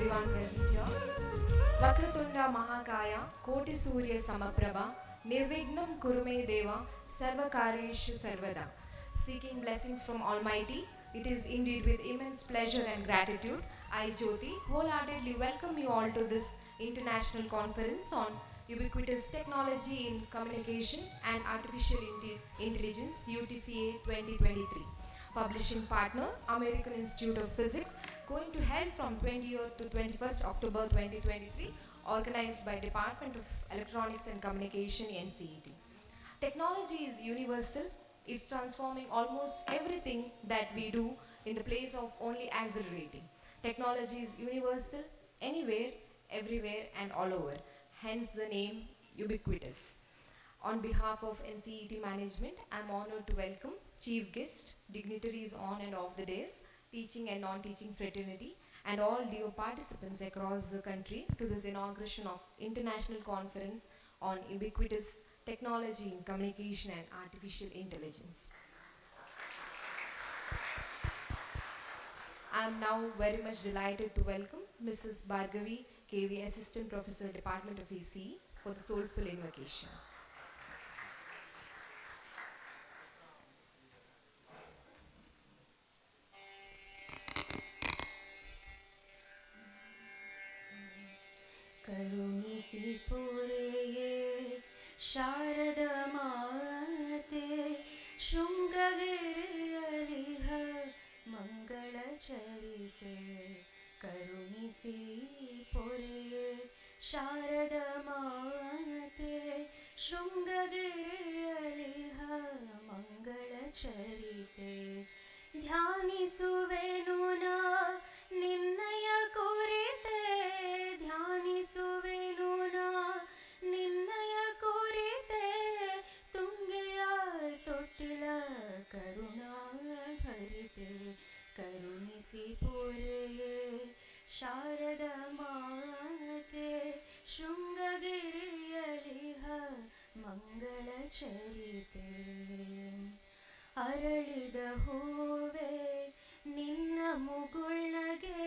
everyone present here. Vakratunda Mahakaya, Koti Surya Samaprabha, Nirvignam Kurume Deva, Sarvakareshu Sarvada. Seeking blessings from Almighty, it is indeed with immense pleasure and gratitude, I, Jyoti, wholeheartedly welcome you all to this international conference on Ubiquitous Technology in Communication and Artificial Intelligence, UTCA 2023. Publishing partner, American Institute of Physics, going to held from 20th to 21st October 2023, organized by Department of Electronics and Communication, NCET. Technology is universal. It's transforming almost everything that we do in the place of only accelerating. Technology is universal, anywhere, everywhere, and all over. Hence the name Ubiquitous. On behalf of NCET management, I am honored to welcome chief guests, dignitaries on and off the days, teaching and non-teaching fraternity, and all dear participants across the country to this inauguration of International Conference on Ubiquitous Technology in Communication and Artificial Intelligence. I am now very much delighted to welcome Mrs. Bhargavi KV, Assistant Professor, Department of ECE, for the soulful invocation. करुणिसि पुरये शारद माते शृङ्गगिरियलिह मङ्गलचरिते करुणिसि पुरये शारद माते शृङ्गगिरियलिह मङ्गलचरिते ध्यानिसुवेनु ना निन्नय कुरिते ಧ್ಯಾನಿಸುವೆನು ನಾ ನಿನ್ನಯ ಕುರಿತೆ ತುಂಗೆಯ ತೊಟ್ಟಿಲ ಕರುಣಾ ಹರಿತೆ ಕರುಣಿಸಿ ಪುರೆಯೇ ಶಾರದ ಮಾತೆ ಶೃಂಗಗಿರಿಯಲಿಹ ಮಂಗಳ ಚರಿತೆ ಅರಳಿದ ಹೂವೆ ನಿನ್ನ ಮುಗುಳ್ನಗೆ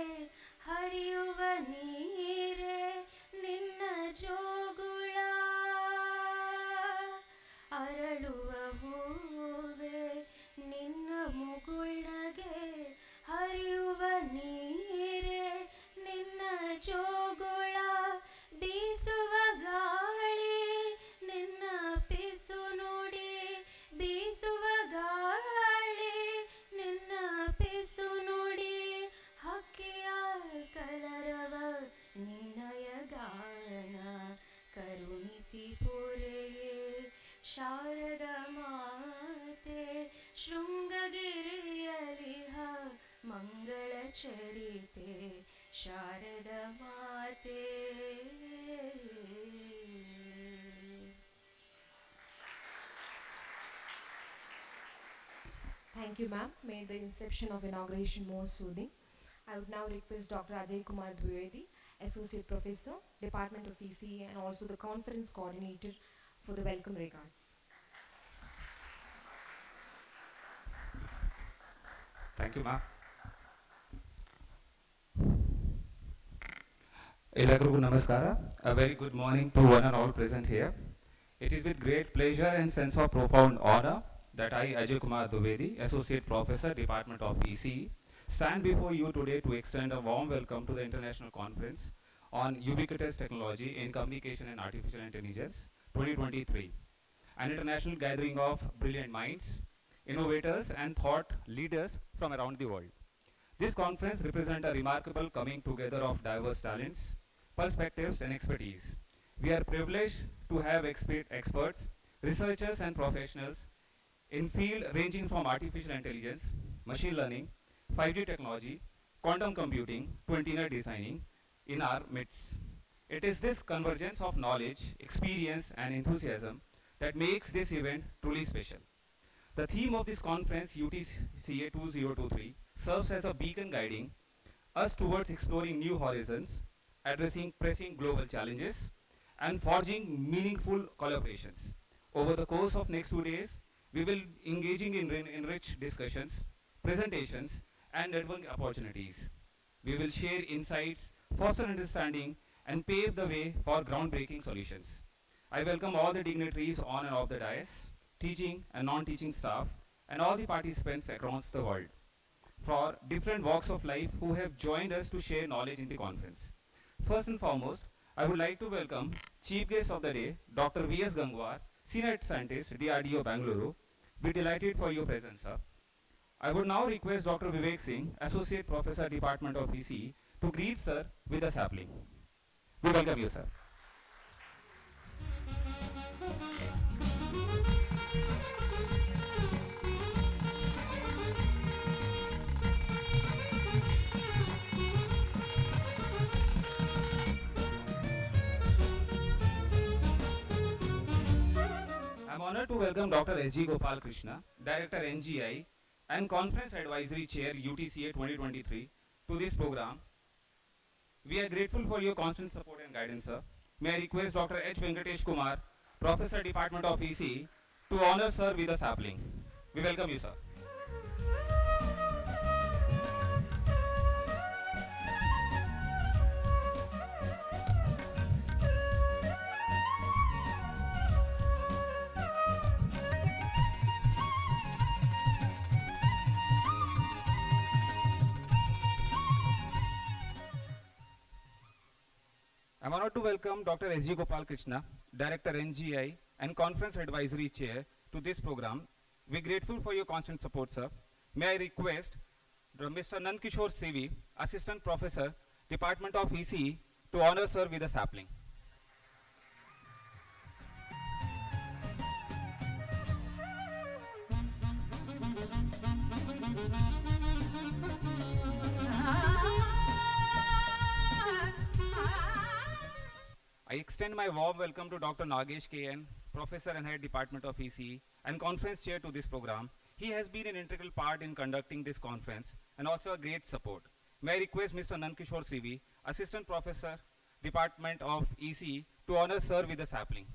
ಹರಿಯುವ ನೀರೆ ನಿನ್ನ ಜೋಗುಳ ಅರಳುವ ಹೂವೆ ನಿನ್ನ ಮುಗುಳ್ನಗೆ ಹರಿಯುವ ನೀರೆ ನಿನ್ನ ಜೋಗುಳ ಬೀಸುವ ಗಾಳಿ ನಿನ್ನ ಪಿಸು ನುಡಿ ಬೀಸುವ ಗಾಳಿ ನಿನ್ನ ಪಿಸು ನುಡಿ ಹಕ್ಕಿಯ ಕಲರವ ನಿನ್ನಯ ಗಾನ ಕರುಣಿಸಿ ಪುರೆಯೇ ಶಾರದ ಮಾತೆ ಶೃಂಗಗಿರಿಯಲಿಹ ಮಂಗಳ ಚರಿತೆ ಶಾರದ ಮಾತೆ. Thank you, ma'am. Made the inception of inauguration more soothing. I would now request Dr. Ajay Kumar Dwivedi, Associate Professor, Department of ECE, and also the Conference Coordinator, for the welcome regards. Thank you, ma'am. Elagrugu Namaskara. A very good morning to one and all present here. It is with great pleasure and sense of profound honor that I, Ajay Kumar Dwivedi, Associate Professor, Department of ECE, stand before you today to extend a warm welcome to the International Conference on Ubiquitous Technology in Communication and Artificial Intelligence 2023, an international gathering of brilliant minds, innovators and thought leaders from around the world. This conference represents a remarkable coming together of diverse talents, perspectives and expertise. We are privileged to have experts, researchers and professionals in field ranging from artificial intelligence, machine learning, 5G technology, quantum computing to internet designing in our midst. It is this convergence of knowledge, experience and enthusiasm that makes this event truly special. The theme of this conference, UTCA 2023, serves as a beacon guiding us towards exploring new horizons, addressing pressing global challenges and forging meaningful collaborations. Over the course of next 2 days, we will engaging in enriched discussions, presentations and networking opportunities. We will share insights foster understanding, and pave the way for groundbreaking solutions. I welcome all the dignitaries on and off the dais, teaching and non-teaching staff, and all the participants across the world for different walks of life who have joined us to share knowledge in the conference. First and foremost, I would like to welcome Chief Guest of the Day, Dr. V.S. Gangwar, Senior Scientist, DRDO Bengaluru. We're delighted for your presence, sir. I would now request Dr. Vivek Singh, Associate Professor, Department of ECE, to greet sir with a sapling. We welcome you, sir. I'm honored to welcome Dr. S.G. Gopal Krishna, Director NGI and Conference Advisory Chair UTCA 2023 to this program. We are grateful for your constant support and guidance, sir. May I request Dr. H. Venkatesh Kumar, Professor, Department of ECE, to honor sir with a sapling. We welcome you, sir. I'm honored to welcome Dr. S.G. Gopal Krishna, Director NGI and Conference Advisory Chair to this program. We're grateful for your constant support, sir. May I request Mr. Nandkishore Sevi, Assistant Professor, Department of ECE, to honor sir with a sapling. I extend my warm welcome to Dr. Nagesh K.N., Professor and Head Department of ECE and Conference Chair to this program. He has been an integral part in conducting this conference and also a great support. May I request Mr. Nandkishore CV, Assistant Professor, Department of ECE, to honor sir with a sapling.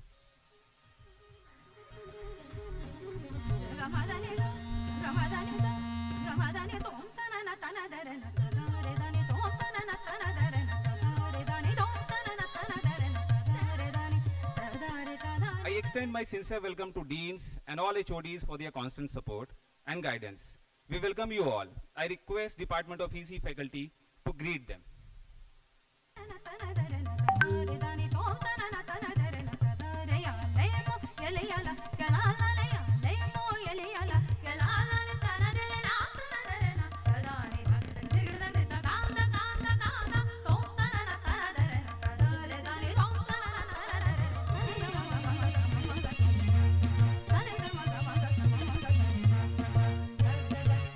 I extend my sincere welcome to Deans and all HODs for their constant support and guidance. We welcome you all. I request Department of ECE faculty to greet them.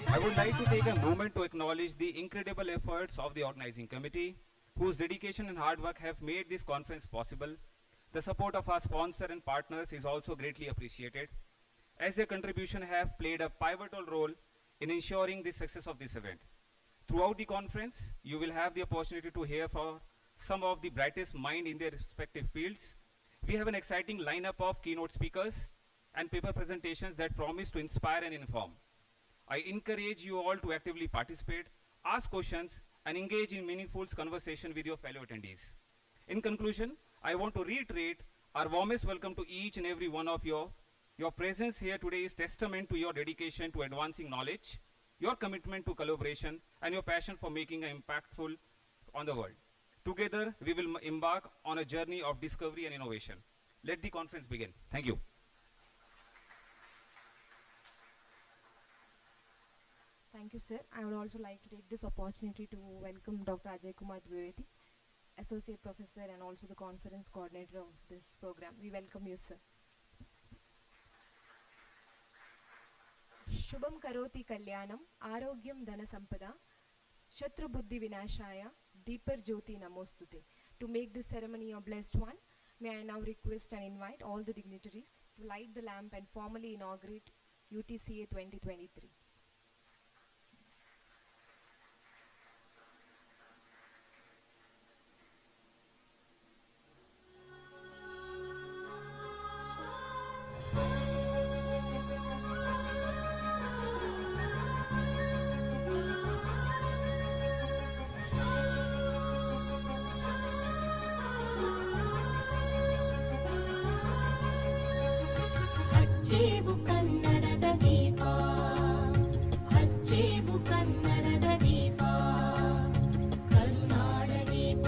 I would like to take a moment to acknowledge the incredible efforts of the organizing committee, whose dedication and hard work have made this conference possible. The support of our sponsor and partners is also greatly appreciated, as their contribution have played a pivotal role in ensuring the success of this event. Throughout the conference, you will have the opportunity to hear from some of the brightest minds in their respective fields. We have an exciting lineup of keynote speakers and paper presentations that promise to inspire and inform. I encourage you all to actively participate, ask questions, and engage in meaningful conversation with your fellow attendees. In conclusion, I want to reiterate our warmest welcome to each and every one of you. Your presence here today is testament to your dedication to advancing knowledge, your commitment to collaboration, and your passion for making an impactful on the world. Together, we will embark on a journey of discovery and innovation. Let the conference begin. Thank you. Thank you, sir. I would also like to take this opportunity to welcome Dr. Ajay Kumar Dwivedi, Associate Professor and also the Conference Coordinator of this program. We welcome you, sir. Shubham Karoti Kalyanam, Arogyam Dhana Sampada, Shatru Buddhi Vinashaya, Deepar Jyoti Namostute. To make this ceremony a blessed one, may I now request and invite all the dignitaries to light the lamp and formally inaugurate UTCA 2023. ಹಚ್ಚೇವು ಕನ್ನಡದ ದೀಪ ಹಚ್ಚೇವು ಕನ್ನಡದ ದೀಪ ಕರುನಾಡ ದೀಪ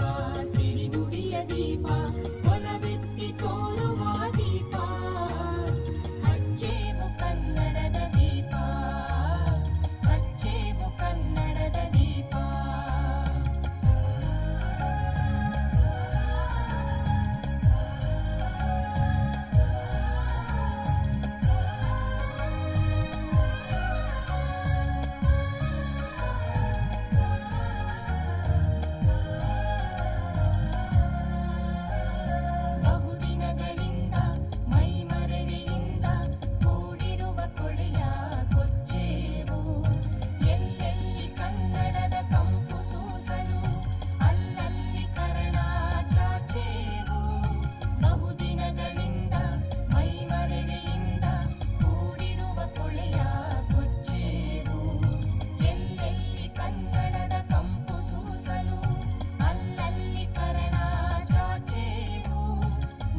ಸಿರಿನುಡಿಯ ದೀಪ ಒಲವೆತ್ತಿ ತೋರುವ ದೀಪ ಹಚ್ಚೇವು ಕನ್ನಡದ ದೀಪ ಹಚ್ಚೇವು ಕನ್ನಡದ ದೀಪ ಬಹುದಿನಗಳಿಂದ ಮೈಮರೆಯಿಂದ ಕೂಡಿರುವ ಕೊಳೆಯ ಕೊಚ್ಚೇವು ಎಲ್ಲೆಲ್ಲಿ ಕನ್ನಡದ ಕಂಪು ಸೂಸಲು ಅಲ್ಲಲ್ಲಿ ಕರಣ ಚಾಚೇವು ಬಹುದಿನಗಳಿಂದ ಮೈಮರೆಯಿಂದ ಕೂಡಿರುವ ಕೊಳೆಯ ಕೊಚ್ಚೇವು ಎಲ್ಲೆಲ್ಲಿ ಕನ್ನಡದ ಕಂಪು ಸೂಸಲು ಅಲ್ಲಲ್ಲಿ ಕರಣ ಚಾಚೇವು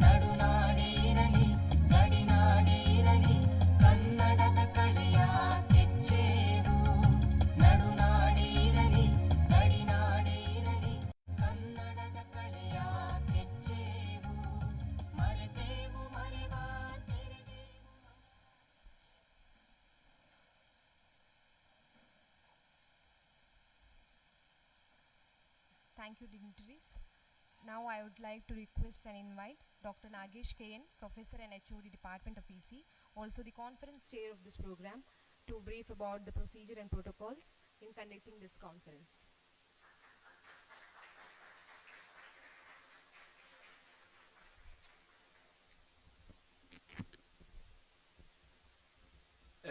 ನಡುನಾಡಿ ಇರಲಿ ಗಡಿನಾಡಿ ಇರಲಿ ಕನ್ನಡದ ಕಡೆಯ ಕೆಚ್ಚೇವು ನಡುನಾಡಿ ಇರಲಿ ಗಡಿನಾಡಿ ಇರಲಿ ಕನ್ನಡದ ಕಡೆಯ ಕೆಚ್ಚೇವು ಮರೆತೇವು ಮರೆವ ತೆರೆದೇವು Thank you, dignitaries. Now I would like to request and invite Dr. Nagesh KN, Professor and HOD Department of EC, also the conference chair of this program, to brief about the procedure and protocols in conducting this conference.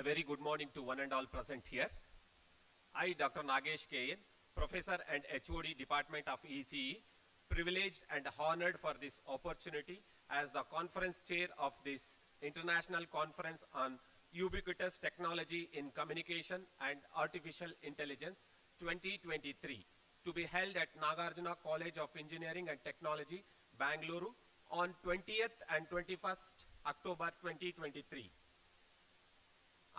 A very good morning to one and all present here. I, Dr. Nagesh K.N., Professor and HOD Department of ECE, privileged and honored for this opportunity as the conference chair of this international conference on ubiquitous technology in communication and artificial intelligence 2023 to be held at Nagarjuna College of Engineering and Technology, Bengaluru on 20th and 21st October 2023.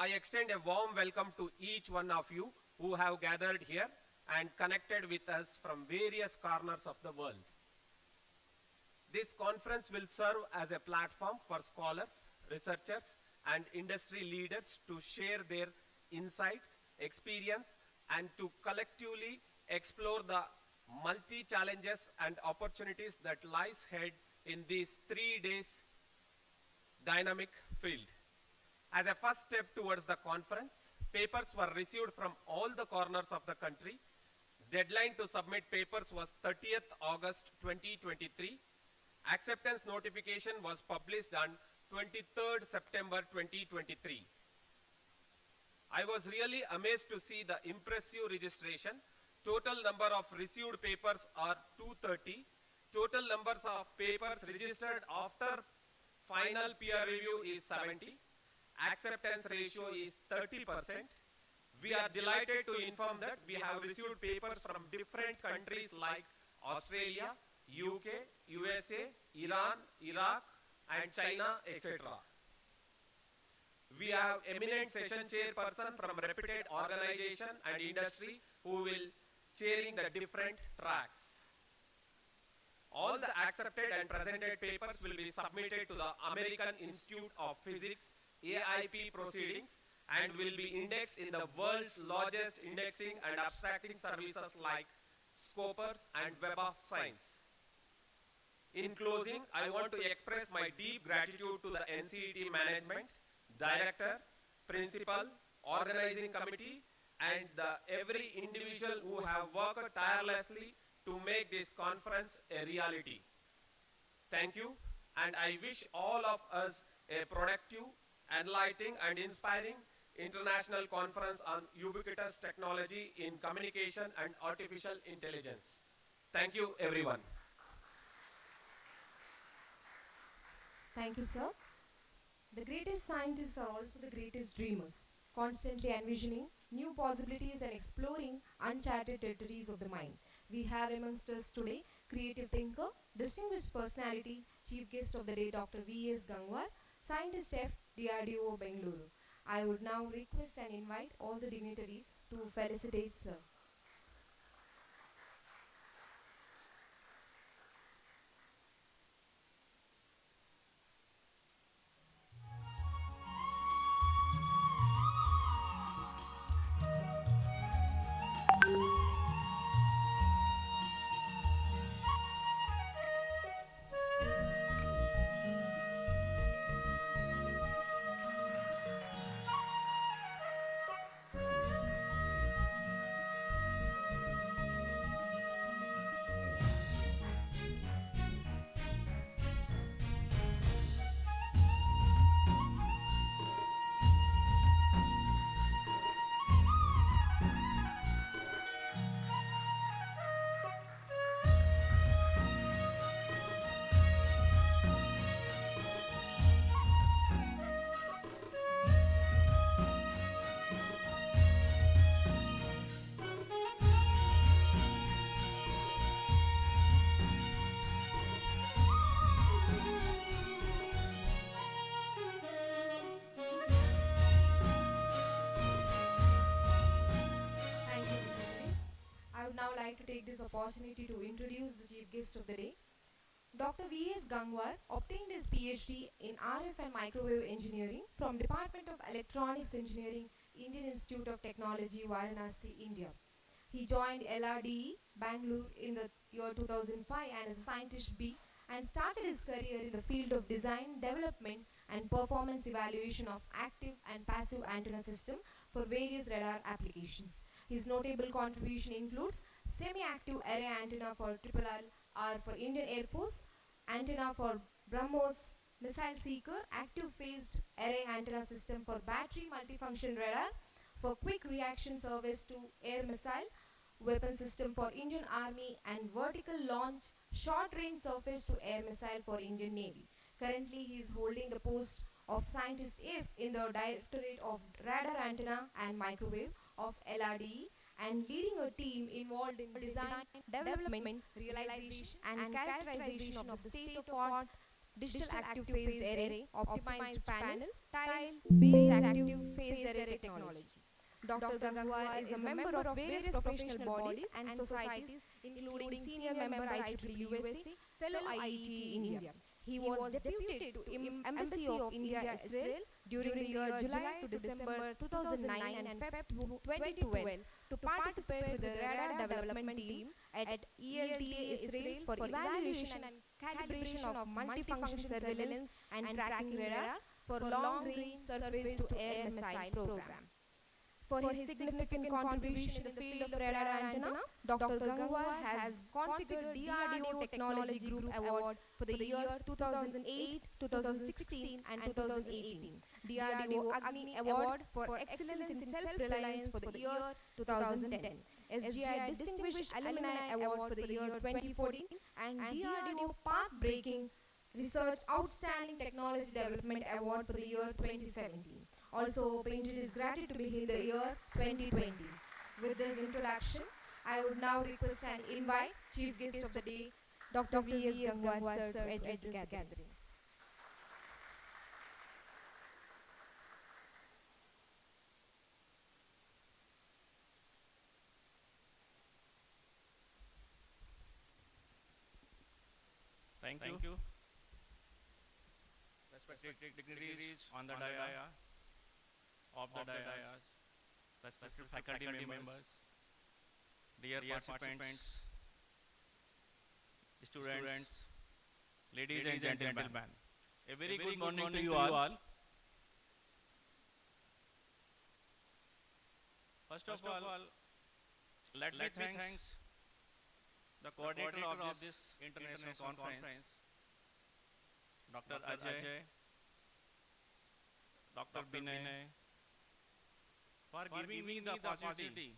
I extend a warm welcome to each one of you who have gathered here and connected with us from various corners of the world. This conference will serve as a platform for scholars, researchers, and industry leaders to share their insights, experience, and to collectively explore the multi-challenges and opportunities that lies ahead in these 3 days dynamic field. As a first step towards the conference, papers were received from all the corners of the country. Deadline to submit papers was 30th August 2023. Acceptance notification was published on 23rd September 2023. I was really amazed to see the impressive registration. Total number of received papers are 230. Total numbers of papers registered after final peer review is 70. Acceptance ratio is 30%. We are delighted to inform that we have received papers from different countries like Australia, UK, USA, Iran, Iraq, and China, etc. We have eminent session chairperson from reputed organization and industry who will chairing the different tracks. All the accepted and presented papers will be submitted to the American Institute of Physics AIP proceedings and will be indexed in the world's largest indexing and abstracting services like Scopus and Web of Science. In closing, I want to express my deep gratitude to the NCET management, director, principal, organizing committee, and every individual who have worked tirelessly to make this conference a reality. Thank you, and I wish all of us a productive, enlightening, and inspiring international conference on ubiquitous technology in communication and artificial intelligence. Thank you, everyone. Thank you, sir. The greatest scientists are also the greatest dreamers, constantly envisioning new possibilities and exploring uncharted territories of the mind. We have amongst us today creative thinker, distinguished personality, chief guest of the day Dr. V.S. Gangwar, scientist F, DRDO Bengaluru. I would now request and invite all the dignitaries to felicitate Sir. Thank you, dignitaries. I would now like to take this opportunity to introduce the chief guest of the day. Dr. V.S. Gangwar obtained his PhD in RF and Microwave Engineering from Department of Electronics Engineering, Indian Institute of Technology, Varanasi, India. He joined LRDE, Bangalore in the year 2005 and as a scientist B and started his career in the field of design, development and performance evaluation of active and passive antenna system for various radar applications. His notable contribution includes semi-active array antenna for RRR for Indian Air Force, antenna for BrahMos missile seeker, active phased array antenna system for battery multifunction radar, for quick reaction service to air missile weapon system for Indian Army, and vertical launch short range surface to air missile for Indian Navy. Currently, he is holding the post of Scientist F in the Directorate of Radar Antenna and Microwave of LRDE and leading a team involved in design, development, realization and characterization of the state-of-the-art digital active phased array, optimized panel, tile, based active phased array technology. Dr. Gangwar is a member of various professional bodies and societies, including senior member IEEE USA, fellow IET India. He was deputed to Embassy of India Israel during the year July to December 2009 and Feb 2012 to participate with the radar development team at ELTA Israel for evaluation and calibration of multifunction surveillance and tracking radar for long-range surface-to-air missile program. For his significant contribution in the field of radar antenna, Dr. Gangwar has configured DRDO Technology Group Award for the year 2008, 2016 and 2018, DRDO Agni Award for Excellence in Self-Reliance for the year 2010, SGI Distinguished Alumni Award for the year 2014, and DRDO Path-Breaking Research Outstanding Technology Development Award for the year 2017. Also painted his gratitude to be in the year 2020. With this introduction, I would now request and invite Chief Guest of the Day, Dr. V.S. Gangwar sir, to address the gathering. Thank you. Respected dignitaries on the dais, of the dais, respected faculty members, dear participants, students, ladies and gentlemen. A very good morning to you all. First of all, let me thank the coordinator of this international conference, Dr. Ajay, Dr. Binay, for giving me the opportunity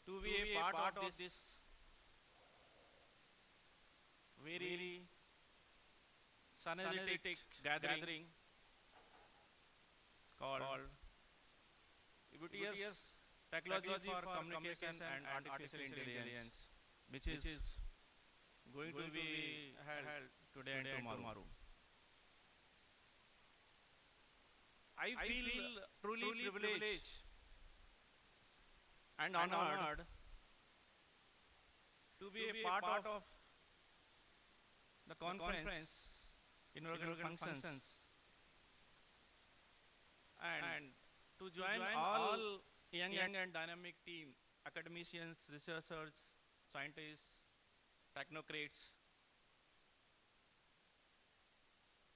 to be a part of this very synergetic gathering called Ubiquitous Technology for Communication and Artificial Intelligence, which is going to be held today and tomorrow. I feel truly privileged and honored to be a part of the conference, inaugural functions, and to join all young and dynamic team, academicians, researchers, scientists, technocrats,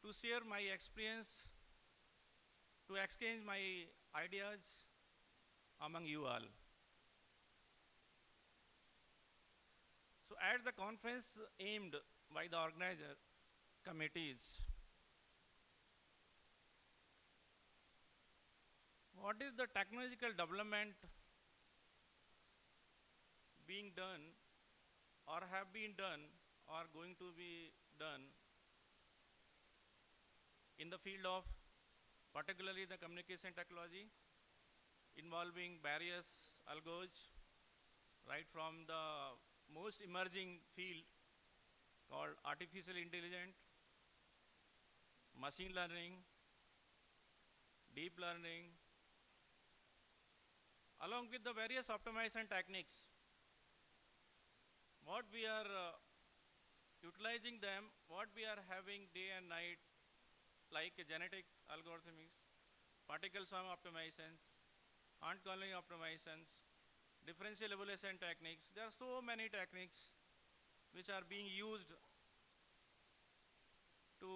to share my experience, to exchange my ideas among you all. So at the conference aimed by the organizer committees, what is the technological development being done or have been done or going to be done in the field of particularly the communication technology involving various algos, right from the most emerging field called artificial intelligence, machine learning, deep learning, along with the various optimization techniques. What we are utilizing them, what we are having day and night, like genetic algorithms, particle sum optimizations, ant colony optimizations, differential evaluation techniques. There are so many techniques which are being used to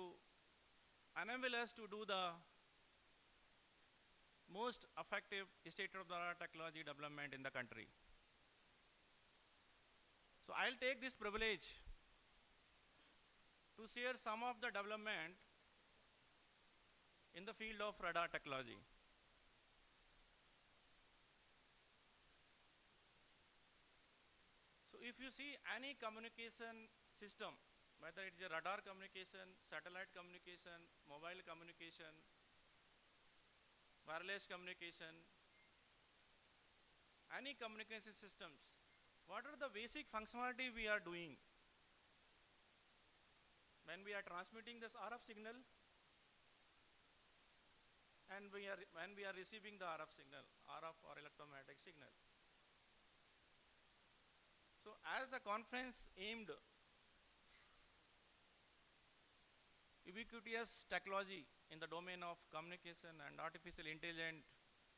enable us to do the most effective state-of-the-art technology development in the country. So I'll take this privilege to share some of the development in the field of radar technology. So if you see any communication system, whether it is a radar communication, satellite communication, mobile communication, wireless communication, any communication systems, what are the basic functionality we are doing when we are transmitting this RF signal and when we are receiving the RF signal, RF or electromagnetic signal. So as the conference aimed ubiquitous technology in the domain of communication and artificial intelligence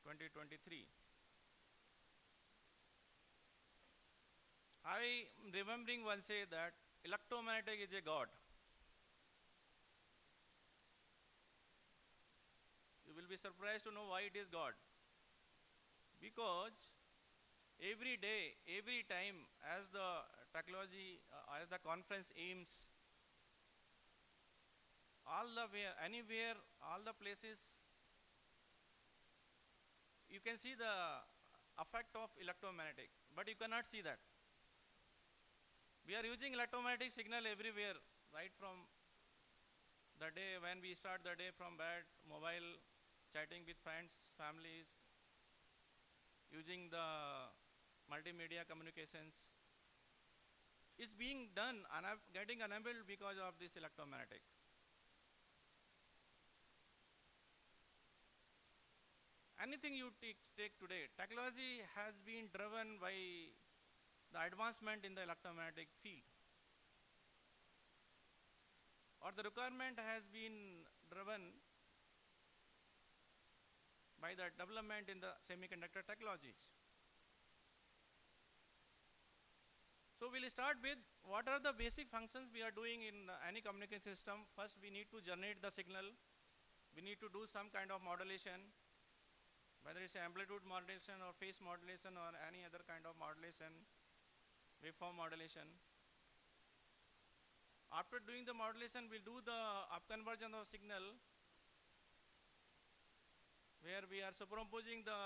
2023, I am remembering one say that electromagnetic is a god. You will be surprised to know why it is God. Because every day, every time, as the technology, as the conference aims, all the way, anywhere, all the places, you can see the effect of electromagnetic, but you cannot see that. We are using electromagnetic signal everywhere, right from the day when we start the day from bed, mobile, chatting with friends, families, using the multimedia communications, is being done and getting enabled because of this electromagnetic. Anything you take today, technology has been driven by the advancement in the electromagnetic field, or the requirement has been driven by the development in the semiconductor technologies. So we'll start with what are the basic functions we are doing in any communication system. First, we need to generate the signal. We need to do some kind of modulation, whether it's amplitude modulation or phase modulation or any other kind of modulation, waveform modulation. After doing the modulation, we'll do the upconversion of signal, where we are superimposing the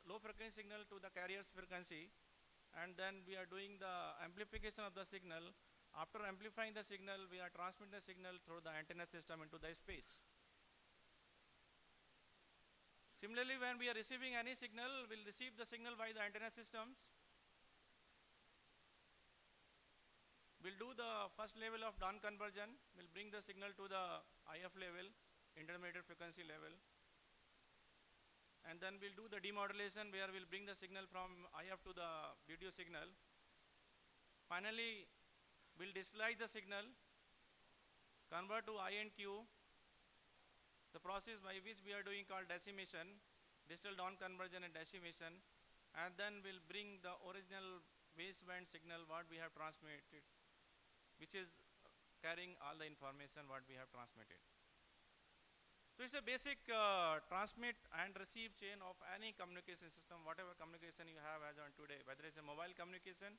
low frequency signal to the carrier's frequency, and then we are doing the amplification of the signal. After amplifying the signal, we are transmitting the signal through the antenna system into the space. Similarly, when we are receiving any signal, we'll receive the signal by the antenna systems. We'll do the first level of down conversion. We'll bring the signal to the IF level, intermediate frequency level. and then we'll do the demodulation where we'll bring the signal from IF to the video signal. Finally, we'll digitalize the signal, convert to I and Q, the process by which we are doing called decimation, digital down conversion and decimation, and then we'll bring the original baseband signal what we have transmitted, which is carrying all the information what we have transmitted. So it's a basic transmit and receive chain of any communication system, whatever communication you have as on today, whether it's a mobile communication,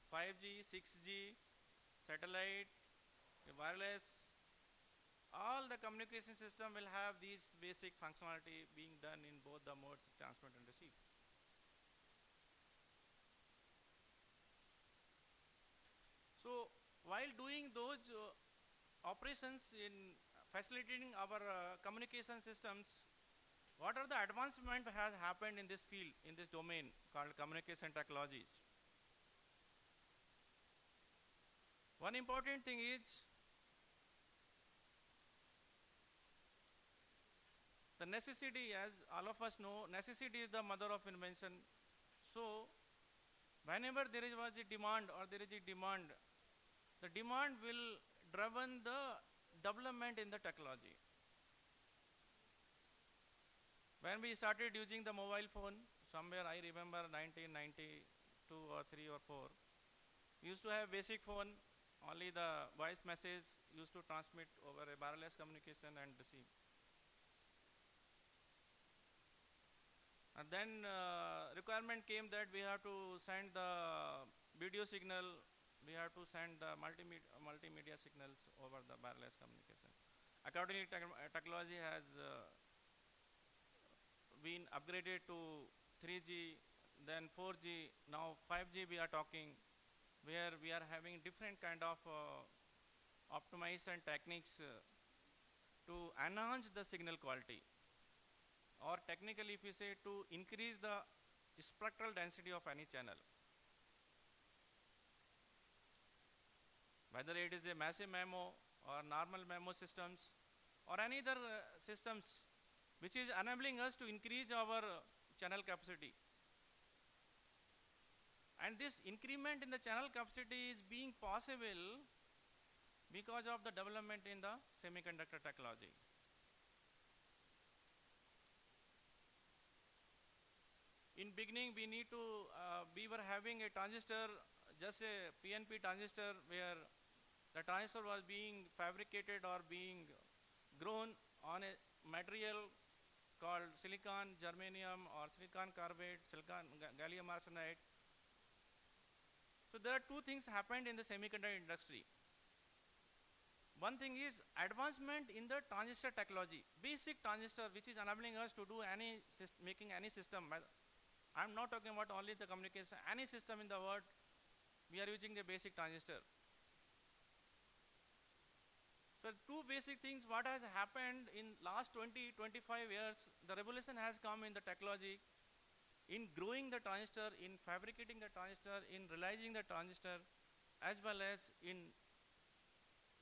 5G, 6G, satellite, wireless, all the communication system will have these basic functionality being done in both the modes of transmit and receive. So while doing those operations in facilitating our communication systems, what are the advancement has happened in this field, in this domain called communication technologies? One important thing is the necessity, as all of us know, necessity is the mother of invention. So whenever there was a demand or there is a demand, the demand will driven the development in the technology. When we started using the mobile phone, somewhere I remember 1992 or 3 or 4, we used to have basic phone, only the voice message used to transmit over a wireless communication and receive. And then requirement came that we have to send the video signal, we have to send the multimedia signals over the wireless communication. Accordingly, technology has been upgraded to 3G, then 4G, now 5G we are talking, where we are having different kind of optimization techniques to enhance the signal quality. Or technically, if you say, to increase the spectral density of any channel. Whether it is a massive MIMO or normal MIMO systems or any other systems which is enabling us to increase our channel capacity. And this increment in the channel capacity is being possible because of the development in the semiconductor technology. In beginning, we need to, we were having a transistor, just a PNP transistor, where the transistor was being fabricated or being grown on a material called silicon, germanium, or silicon carbide, silicon, gallium arsenide. So there are two things happened in the semiconductor industry. One thing is advancement in the transistor technology, basic transistor, which is enabling us to do any, making any system. I'm not talking about only the communication, any system in the world, we are using the basic transistor. So two basic things, what has happened in last 20, 25 years, the revolution has come in the technology, in growing the transistor, in fabricating the transistor, in realizing the transistor, as well as in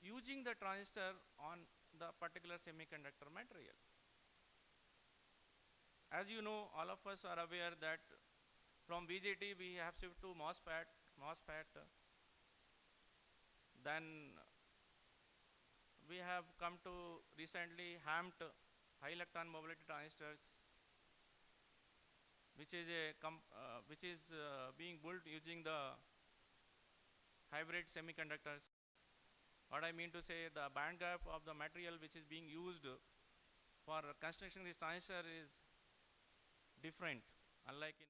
using the transistor on the particular semiconductor material. As you know, all of us are aware that from BJT we have shifted to MOSFET, then we have come to recently HAMT, high electron mobility transistors, which is being built using the hybrid semiconductors. What I mean to say, the band gap of the material which is being used for constructing this transistor is different, unlike in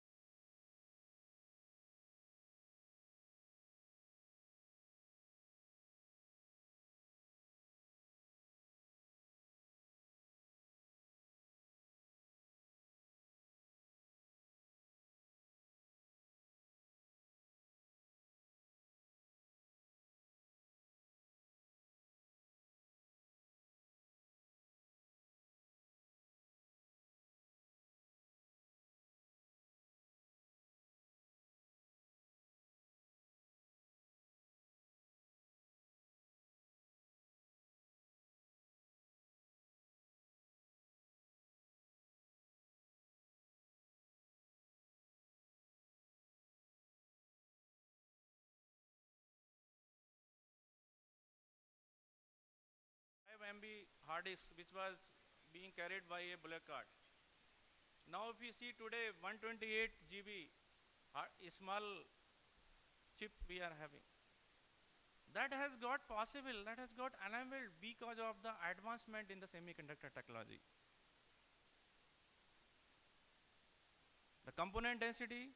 MB hard disk which was being carried by a bullock cart. Now if you see today 128 GB a small chip we are having. That has got possible, that has got enabled because of the advancement in the semiconductor technology. The component density,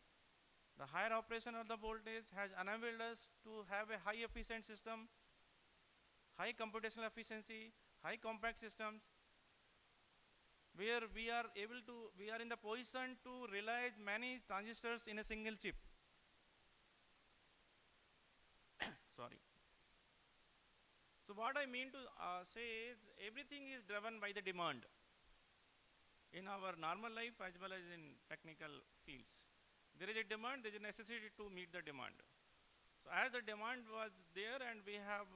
the higher operation of the voltage has enabled us to have a high efficient system, high computational efficiency, high compact systems, where we are in the position to realize many transistors in a single chip. Sorry. So what I mean to say is everything is driven by the demand in our normal life as well as in technical fields. There is a demand, there is a necessity to meet the demand. So as the demand was there and we have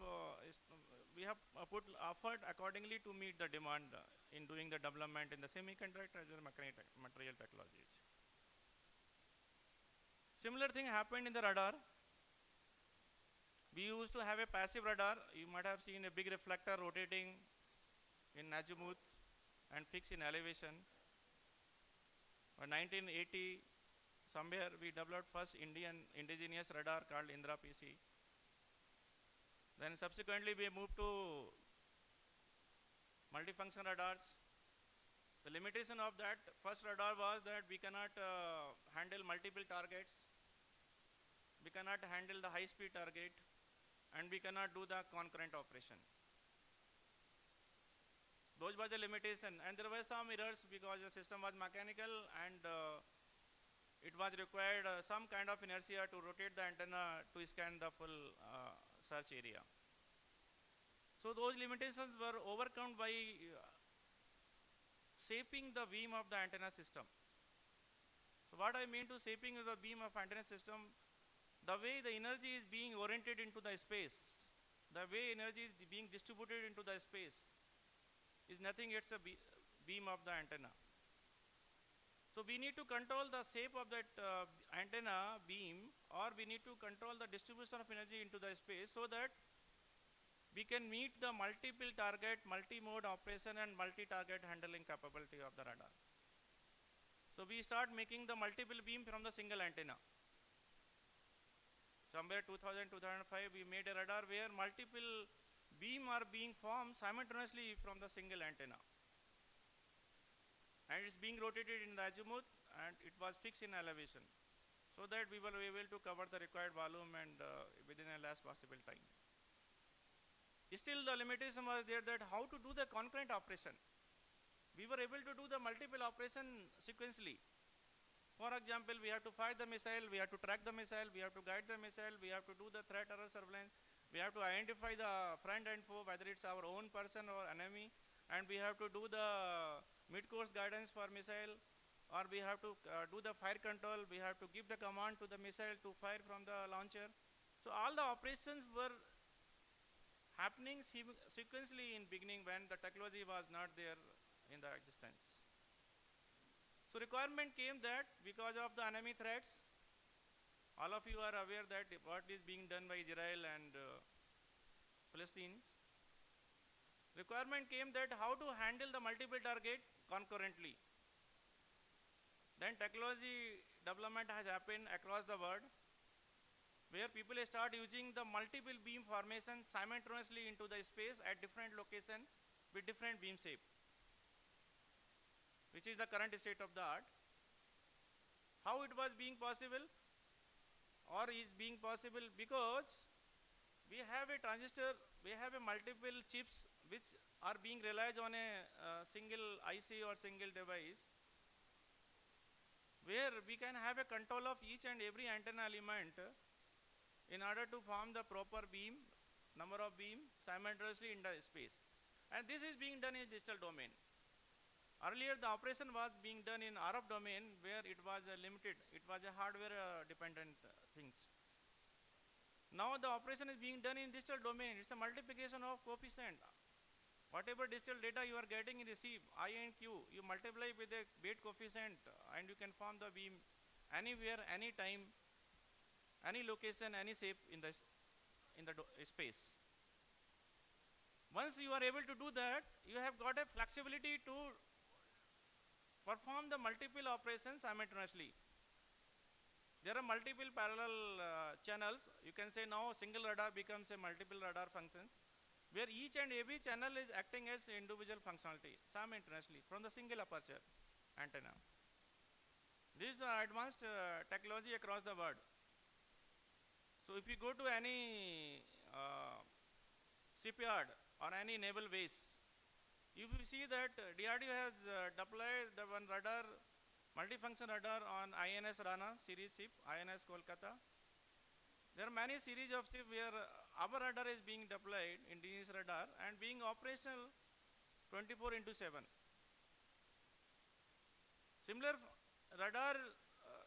put effort accordingly to meet the demand in doing the development in the semiconductor as well as material technologies. Similar thing happened in the radar. We used to have a passive radar. You might have seen a big reflector rotating in azimuth and fixed in elevation. In 1980, somewhere we developed first indigenous radar called Indra PC. Then subsequently we moved to multifunction radars. The limitation of that first radar was that we cannot handle multiple targets. We cannot handle the high-speed target, and we cannot do the concurrent operation. Those were the limitation, and there were some errors because the system was mechanical and it was required some kind of inertia to rotate the antenna to scan the full search area. So those limitations were overcome by shaping the beam of the antenna system. So what I mean to shaping the beam of antenna system, the way the energy is being oriented into the space, the way energy is being distributed into the space is nothing, it's a beam of the antenna. So we need to control the shape of that antenna beam, or we need to control the distribution of energy into the space so that we can meet the multiple target, multi-mode operation and multi-target handling capability of the radar. So we start making the multiple beam from the single antenna. Somewhere 2000, 2005, we made a radar where multiple beam are being formed simultaneously from the single antenna. And it's being rotated in the azimuth and it was fixed in elevation so that we were able to cover the required volume and within a last possible time. Still the limitation was there that how to do the concurrent operation. We were able to do the multiple operation sequentially. For example, we have to fire the missile, we have to track the missile, we have to guide the missile, we have to do the threat error surveillance, we have to identify the friend and foe, whether it's our own person or enemy, and we have to do the mid-course guidance for missile, or we have to do the fire control, we have to give the command to the missile to fire from the launcher. So all the operations were happening sequentially in beginning when the technology was not there in the existence. So requirement came that because of the enemy threats, all of you are aware that what is being done by Israel and Palestinians. Requirement came that how to handle the multiple target concurrently. Then technology development has happened across the world, where people start using the multiple beam formation simultaneously into the space at different location with different beam shape, which is the current state of the art. How it was being possible or is being possible because we have a transistor, we have a multiple chips which are being realized on a single IC or single device, where we can have a control of each and every antenna element in order to form the proper beam, number of beam simultaneously in the space. And this is being done in digital domain. Earlier the operation was being done in RF domain where it was limited, it was a hardware dependent things. Now the operation is being done in digital domain, it's a multiplication of coefficient. Whatever digital data you are getting in receive, I and Q, you multiply with a weight coefficient and you can form the beam anywhere, anytime, any location, any shape in the space. Once you are able to do that, you have got a flexibility to perform the multiple operations simultaneously. There are multiple parallel channels. You can say now single radar becomes a multiple radar functions, where each and every channel is acting as individual functionality simultaneously from the single aperture antenna. This is advanced technology across the world. So if you go to any shipyard or any naval base, you will see that DRDO has deployed the one radar, multifunction radar on INS Rana series ship, INS Kolkata. There are many series of ships where our radar is being deployed, indigenous radar, and being operational 24/7. Similar radar,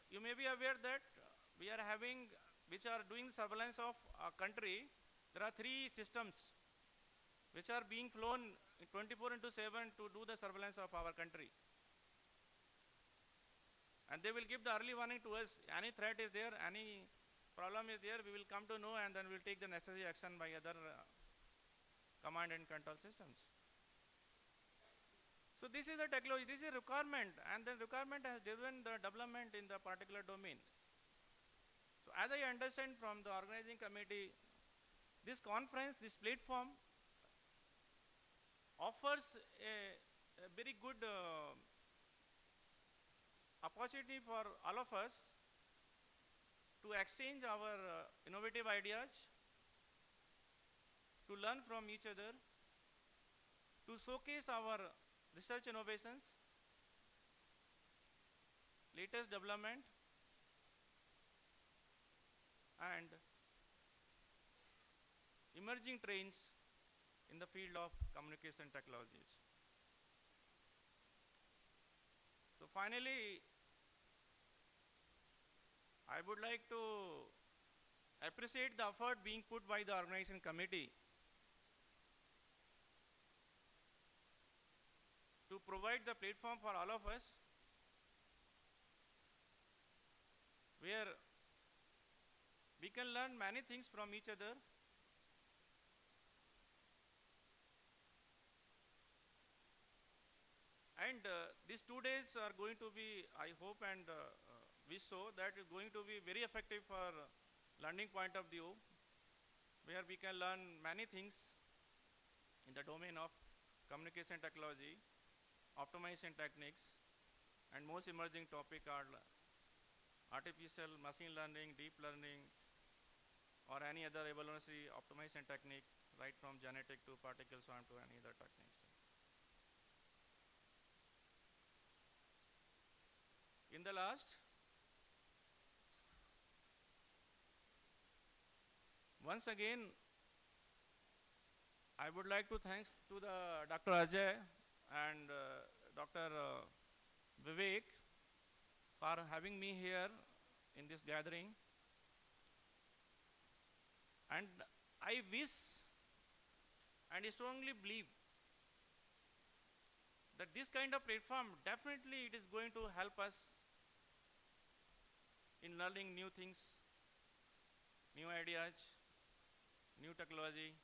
you may be aware that we are having, which are doing surveillance of a country. There are 3 systems which are being flown 24/7 to do the surveillance of our country. And they will give the early warning to us. Any threat is there, any problem is there, we will come to know, and then we will take the necessary action by other command and control systems. So this is the technology, this is a requirement, and the requirement has driven the development in the particular domain. So as I understand from the organizing committee, this conference, this platform offers a very good opportunity for all of us to exchange our innovative ideas, to learn from each other, to showcase our research innovations, latest development, and emerging trends in the field of communication technologies. So finally, I would like to appreciate the effort being put by the organization committee to provide the platform for all of us, where we can learn many things from each other. And these 2 days are going to be, I hope and wish so, that is going to be very effective for learning point of view, where we can learn many things in the domain of communication technology, optimization techniques, and most emerging topic are artificial machine learning, deep learning, or any other evolutionary optimization technique, right from genetic to particle swarm to any other techniques. In the last, once again, I would like to thank to the Dr. Ajay and Dr. Vivek for having me here in this gathering. And I wish and strongly believe that this kind of platform, definitely it is going to help us in learning new things, new ideas, new technology,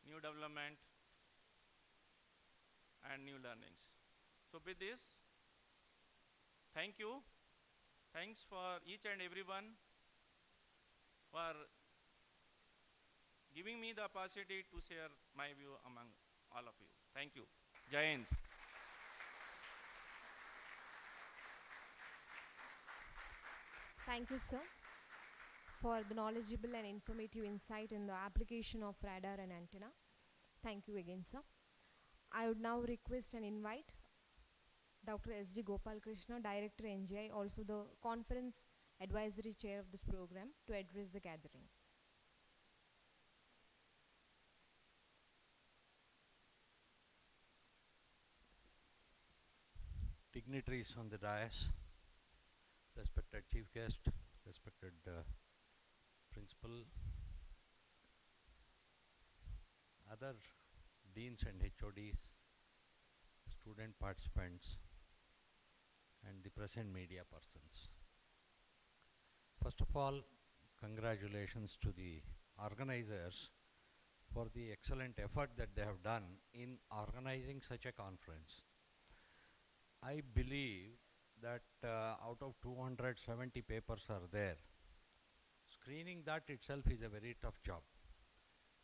new development, and new learnings. So with this, thank you. Thanks for each and everyone for giving me the opportunity to share my view among all of you. Thank you. Jai Hind. Thank you, sir, for the knowledgeable and informative insight in the application of radar and antenna. Thank you again, sir. I would now request and invite Dr. S.D. Gopal Krishna, Director NGI, also the Conference Advisory Chair of this program, to address the gathering. Dignitaries on the dais, respected chief guest, respected principal, other deans and HODs, student participants, and the present media persons. First of all, congratulations to the organizers for the excellent effort that they have done in organizing such a conference. I believe that out of 270 papers are there. Screening that itself is a very tough job.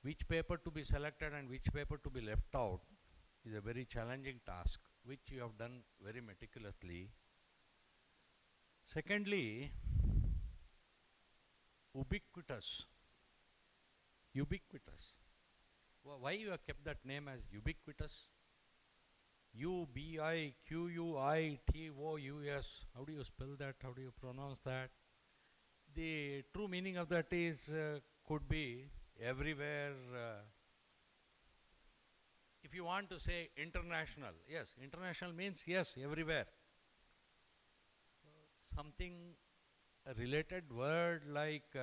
Which paper to be selected and which paper to be left out is a very challenging task, which you have done very meticulously. Secondly, ubiquitous. Ubiquitous. Why you have kept that name as ubiquitous? Ubiquitous. How do you spell that? How do you pronounce that? The true meaning of that is could be everywhere. If you want to say international, yes, international means yes, everywhere. Something, a related word like,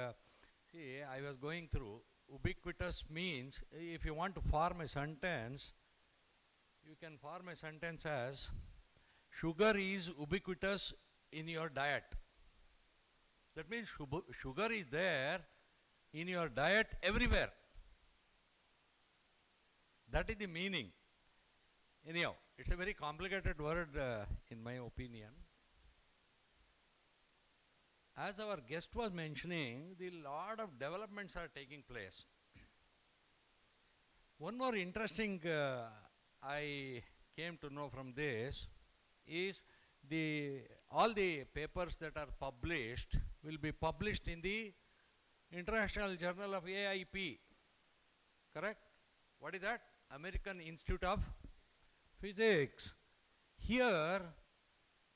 see, I was going through, ubiquitous means, if you want to form a sentence, you can form a sentence as, sugar is ubiquitous in your diet. That means sugar is there in your diet everywhere. That is the meaning. Anyhow, it's a very complicated word in my opinion. As our guest was mentioning, the lot of developments are taking place. One more interesting I came to know from this is all the papers that are published will be published in the International Journal of AIP. Correct? What is that? American Institute of Physics. Here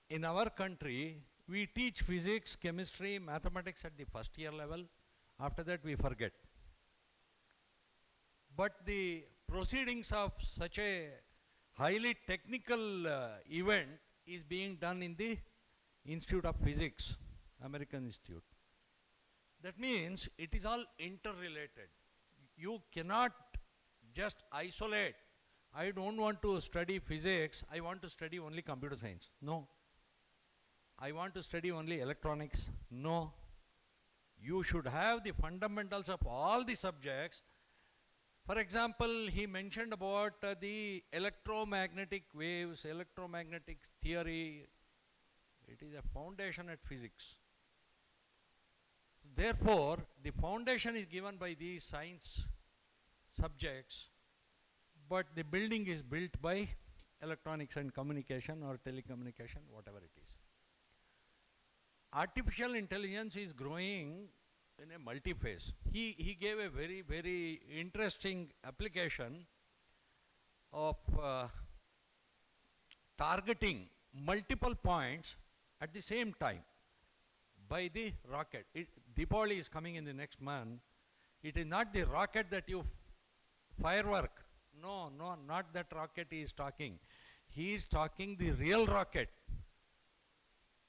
in our country, we teach physics, chemistry, mathematics at the first year level. After that we forget. But the proceedings of such a highly technical event is being done in the Institute of Physics, American Institute. That means it is all interrelated. You cannot just isolate. I don't want to study physics, I want to study only computer science. No. I want to study only electronics. No. You should have the fundamentals of all the subjects. For example, he mentioned about the electromagnetic waves, electromagnetic theory. It is a foundation at physics. Therefore, the foundation is given by these science subjects, but the building is built by electronics and communication or telecommunication, whatever it is. Artificial intelligence is growing in a multi-phase. He gave a very, very interesting application of targeting multiple points at the same time by the rocket. Deepavali is coming in the next month. It is not the rocket that you firework. No, not that rocket he is talking. He is talking the real rocket,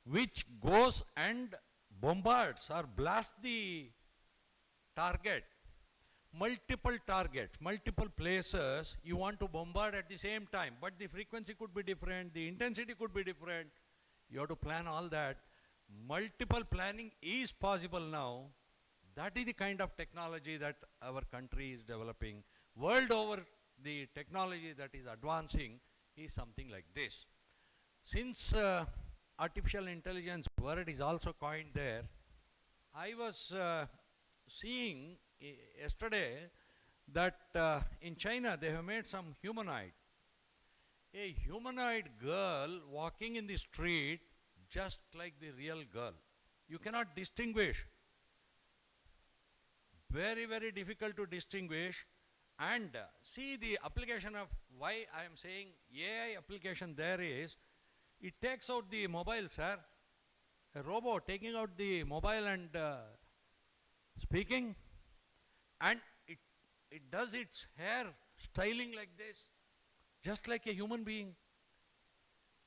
which goes and bombards or blasts the target. Multiple targets, multiple places you want to bombard at the same time, but the frequency could be different, the intensity could be different. You have to plan all that. Multiple planning is possible now. That is the kind of technology that our country is developing. World over, the technology that is advancing is something like this. Since artificial intelligence word is also coined there, I was seeing yesterday that in China they have made some humanoid. A humanoid girl walking in the street just like the real girl. You cannot distinguish. Very, very difficult to distinguish. And see the application of why I am saying AI application there is, it takes out the mobile, sir. A robot taking out the mobile and speaking, and it does its hair styling like this, just like a human being.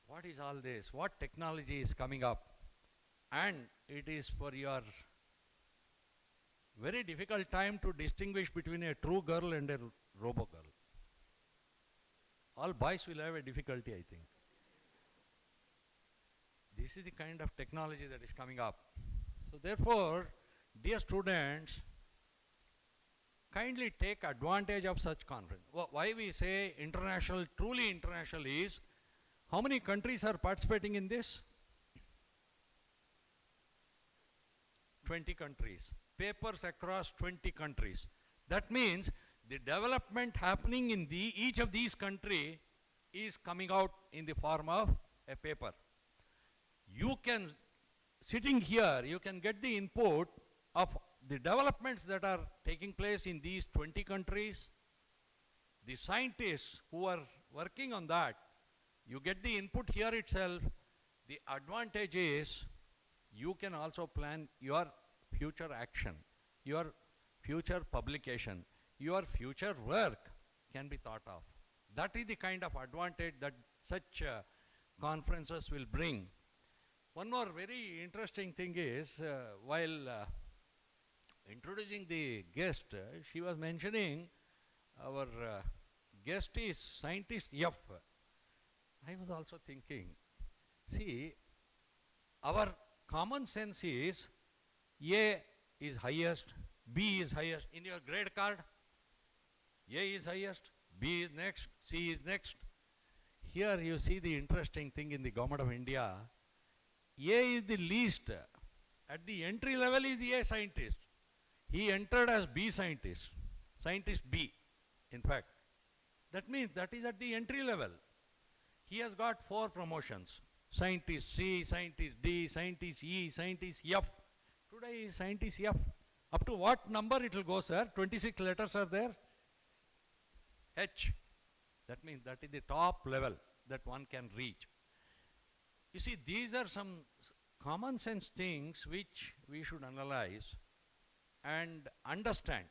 What is all this? What technology is coming up? And it is for your very difficult time to distinguish between a true girl and a robo girl. All boys will have a difficulty, I think. This is the kind of technology that is coming up. So therefore, dear students, kindly take advantage of such conference. Why we say international, truly international is, how many countries are participating in this? 20 countries. Papers across 20 countries. That means the development happening in each of these countries is coming out in the form of a paper. You can, sitting here, you can get the input of the developments that are taking place in these 20 countries. The scientists who are working on that, you get the input here itself. The advantage is you can also plan your future action, your future publication, your future work can be thought of. That is the kind of advantage that such conferences will bring. One more very interesting thing is, while introducing the guest, she was mentioning our guest is scientist F. I was also thinking, see, our common sense is A is highest, B is highest. In your grade card, A is highest, B is next, C is next. Here you see the interesting thing in the Government of India. A is the least. At the entry level is A scientist. He entered as B scientist, scientist B, in fact. That means that is at the entry level. He has got 4 promotions. Scientist C, scientist D, scientist E, scientist F. Today is scientist F. Up to what number it will go, sir? 26 letters are there? H. That means that is the top level that one can reach. You see, these are some common sense things which we should analyze and understand.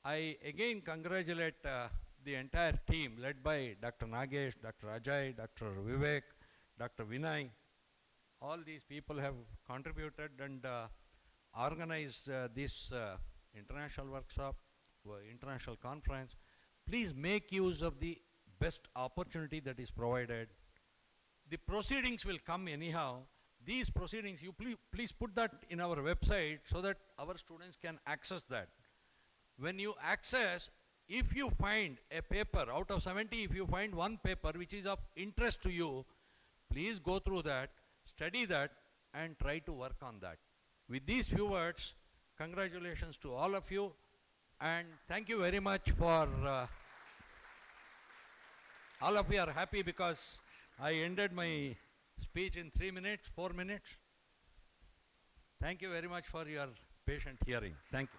I again congratulate the entire team led by Dr. Nagesh, Dr. Ajay, Dr. Vivek, Dr. Vinay. All these people have contributed and organized this international workshop, international conference. Please make use of the best opportunity that is provided. The proceedings will come anyhow. These proceedings, you please put that in our website so that our students can access that. When you access, if you find a paper, out of 70, if you find one paper which is of interest to you, please go through that, study that, and try to work on that. With these few words, congratulations to all of you, and thank you very much for, all of you are happy because I ended my speech in 3 minutes, 4 minutes. Thank you very much for your patient hearing. Thank you.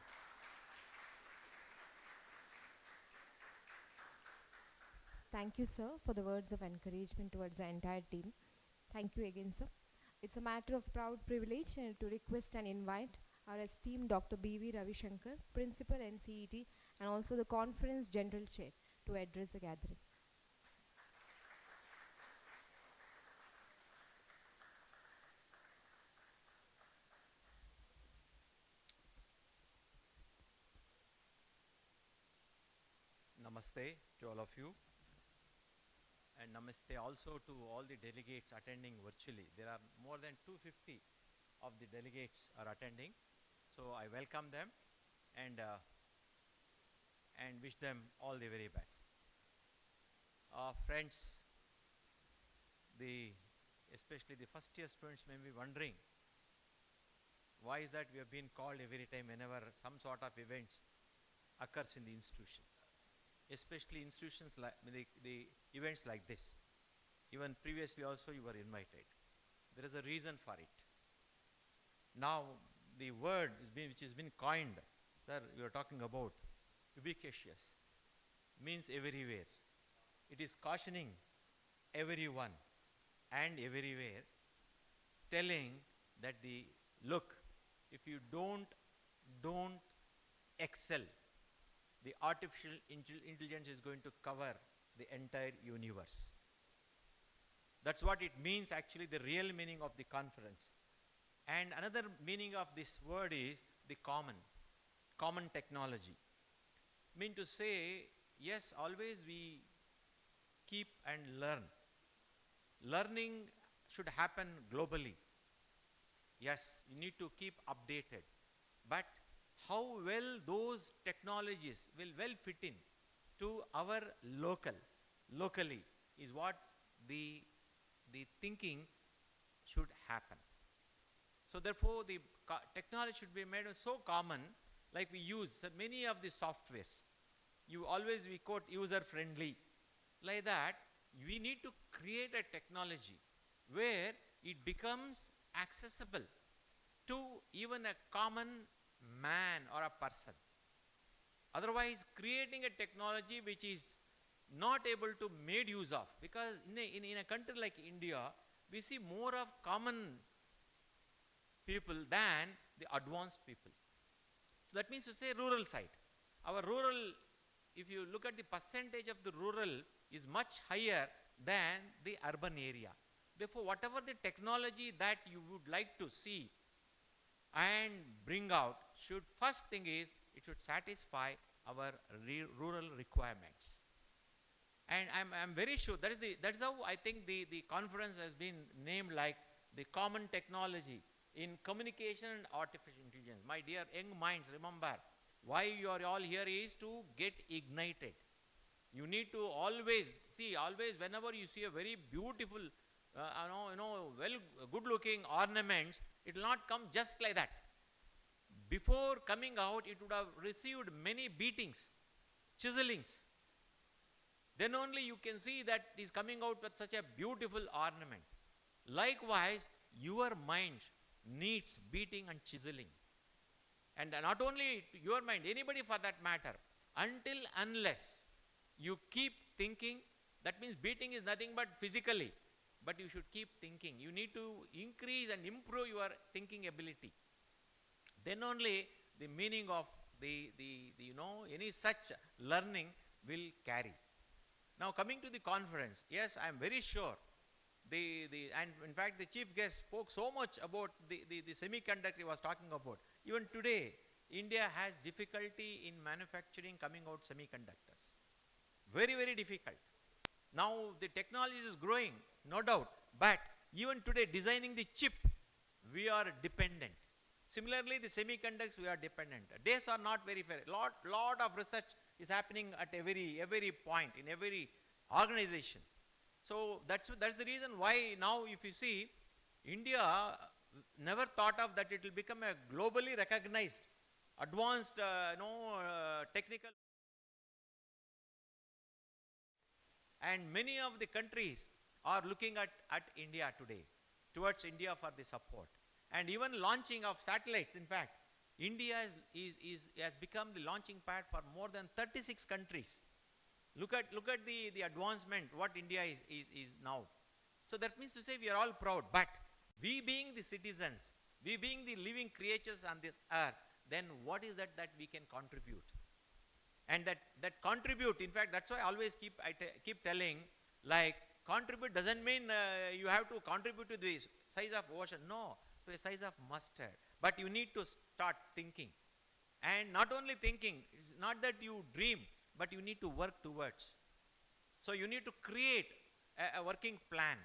Thank you, sir, for the words of encouragement towards the entire team. Thank you again, sir. It's a matter of proud privilege to request and invite our esteemed Dr. B.V. Ravishankar, Principal NCET, and also the Conference General Chair, to address the gathering. Namaste to all of you, and namaste also to all the delegates attending virtually. There are more than 250 of the delegates are attending, so I welcome them and wish them all the very best. Friends, especially the first year students may be wondering why is that we have been called every time whenever some sort of events occurs in the institution. Especially institutions like the events like this. Even previously also you were invited. There is a reason for it. Now the word which has been coined, sir, you are talking about ubiquitous, means everywhere. It is cautioning everyone and everywhere, telling that look, if you don't excel, the artificial intelligence is going to cover the entire universe. That's what it means actually, the real meaning of the conference. And another meaning of this word is the common technology. Mean to say, yes, always we keep and learn. Learning should happen globally. Yes, you need to keep updated. But how well those technologies will well fit in to our locally is what the thinking should happen. So therefore, the technology should be made so common, like we use many of the softwares. We quote user friendly. Like that, we need to create a technology where it becomes accessible to even a common man or a person. Otherwise, creating a technology which is not able to made use of, because in a country like India, we see more of common people than the advanced people. So that means to say rural side. Our rural, if you look at the percentage of the rural, is much higher than the urban area. Therefore, whatever the technology that you would like to see and bring out, first thing is, it should satisfy our rural requirements. And I'm very sure that's how I think the conference has been named like the common technology in communication and artificial intelligence. My dear young minds, remember, why you are all here is to get ignited. You need to always whenever you see a very beautiful, good looking ornaments, it will not come just like that. Before coming out, it would have received many beatings, chiselings. Then only you can see that it is coming out with such a beautiful ornament. Likewise, your mind needs beating and chiseling. And not only your mind, anybody for that matter, unless you keep thinking, that means beating is nothing but physically, but you should keep thinking. You need to increase and improve your thinking ability. Then only the meaning of any such learning will carry. Now coming to the conference, yes, I am very sure and in fact the chief guest spoke so much about the semiconductor he was talking about. Even today, India has difficulty in manufacturing coming out semiconductors. Very, very difficult. Now the technology is growing, no doubt, but even today designing the chip, we are dependent. Similarly, the semiconductors, we are dependent. Days are not very fair. Lot of research is happening at every point, in every organization. So that's the reason why now if you see, India never thought of that it will become a globally recognized, advanced, technical. And many of the countries are looking at India today, towards India for the support. And even launching of satellites, in fact, India has become the launching pad for more than 36 countries. Look at the advancement, what India is now. So that means to say we are all proud, but we being the citizens, we being the living creatures on this earth, then what is that we can contribute? And that contribute, in fact, that's why I always keep telling, like, contribute doesn't mean you have to contribute to the size of ocean. No, to a size of mustard. But you need to start thinking. And not only thinking, it's not that you dream, but you need to work towards. So you need to create a working plan.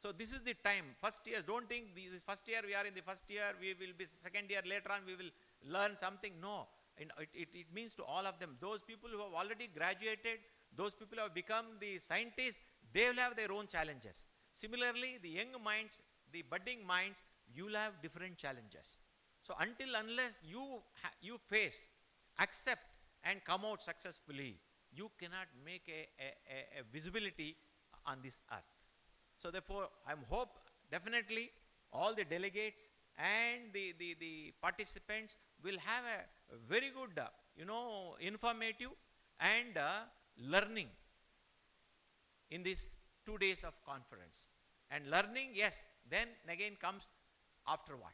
So this is the time. First year, don't think this first year, we are in the first year, we will be second year, later on we will learn something. No, it means to all of them. Those people who have already graduated, those people who have become the scientists, they will have their own challenges. Similarly, the young minds, the budding minds, you will have different challenges. So unless you face, accept and come out successfully, you cannot make a visibility on this earth. So therefore, I hope definitely all the delegates and the participants will have a very good, informative and learning in these 2 days of conference. And learning, yes, then again comes after what?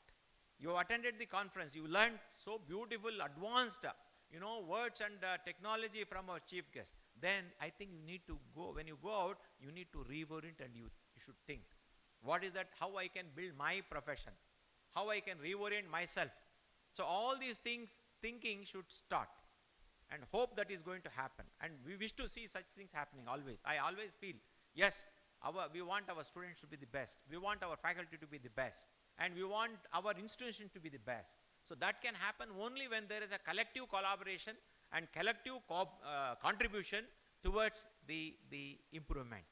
You attended the conference, you learned so beautiful, advanced, words and technology from our chief guest. Then I think you need to go, when you go out, you need to reorient and you should think. What is that? How I can build my profession? How I can reorient myself? So all these things, thinking should start. And hope that is going to happen. And we wish to see such things happening always. I always feel, yes, we want our students to be the best. We want our faculty to be the best. And we want our institution to be the best. So that can happen only when there is a collective collaboration and collective contribution towards the improvement.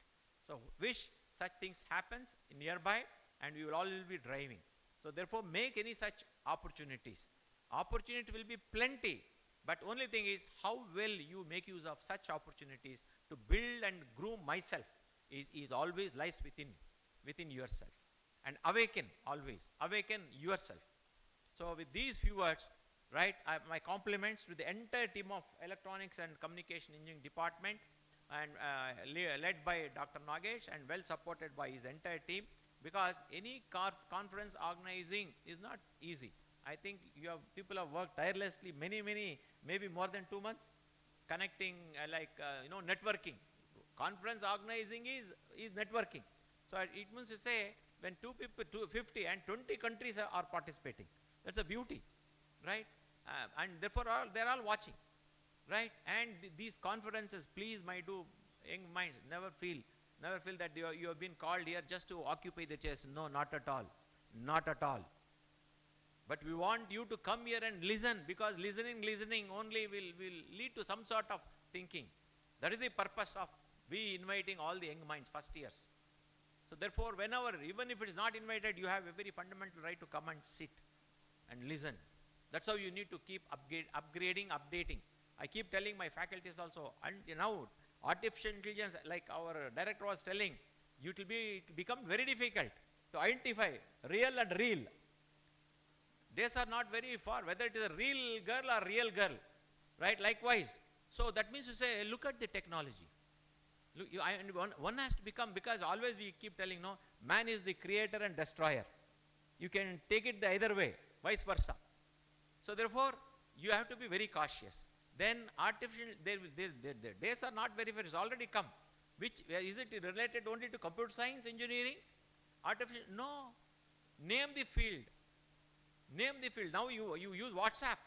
So wish such things happens nearby, and we will all be driving. So therefore make any such opportunities. Opportunity will be plenty, but only thing is how well you make use of such opportunities to build and groom myself is always lies within yourself. And awaken yourself. So with these few words, right, my compliments to the entire team of Electronics and Communication Engineering Department, and led by Dr. Nagesh and well supported by his entire team, because any conference organizing is not easy. I think people have worked tirelessly many, maybe more than 2 months, connecting networking. Conference organizing is networking. So it means to say when 250 and 20 countries are participating. That's a beauty, right? And therefore they're all watching, right? And these conferences, please my young minds, never feel that you have been called here just to occupy the chairs. No, not at all. Not at all. But we want you to come here and listen, because listening only will lead to some sort of thinking. That is the purpose of we inviting all the young minds, first years. So therefore, whenever, even if it is not invited, you have a very fundamental right to come and sit and listen. That's how you need to keep upgrading, updating. I keep telling my faculties also, and now artificial intelligence, like our director was telling, it will become very difficult to identify real and real. Days are not very far, whether it is a real girl or real girl, right? Likewise. So that means to say, look at the technology. Look, one has to become, because always we keep telling, no, man is the creator and destroyer. You can take it the either way, vice versa. So therefore, you have to be very cautious. Then the days are not very far, it's already come. Which, is it related only to computer science, engineering? Artificial, no. Name the field. Name the field. Now you use WhatsApp.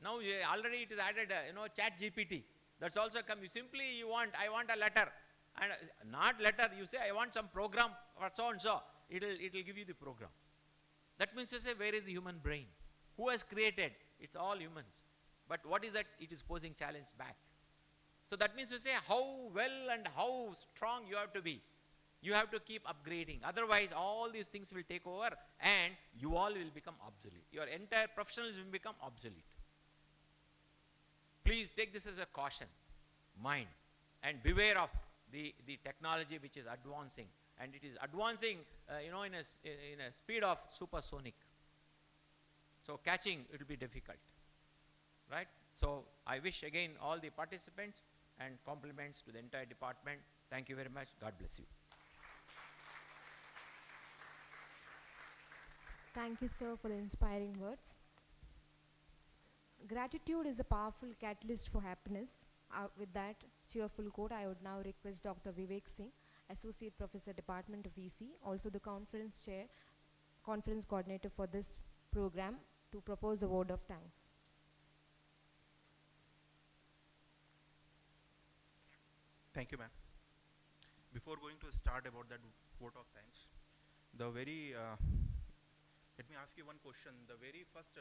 Now already it is added, Chat GPT. That's also come. I want a letter. And not letter, you say, I want some program or so and so. It'll give you the program. That means to say, where is the human brain? Who has created? It's all humans. But what is that? It is posing challenge back. So that means to say, how well and how strong you have to be. You have to keep upgrading. Otherwise, all these things will take over and you all will become obsolete. Your entire professionalism will become obsolete. Please take this as a caution, mind, and beware of the technology which is advancing. And it is advancing, in a speed of supersonic. So catching, it will be difficult, right? So I wish again all the participants and compliments to the entire department. Thank you very much. God bless you. Thank you, sir, for the inspiring words. Gratitude is a powerful catalyst for happiness. With that cheerful quote, I would now request Dr. Vivek Singh, Associate Professor, Department of EC, also the conference coordinator for this program, to propose a word of thanks. Thank you, ma'am. Before going to start about that vote of thanks, let me ask you one question. The very first,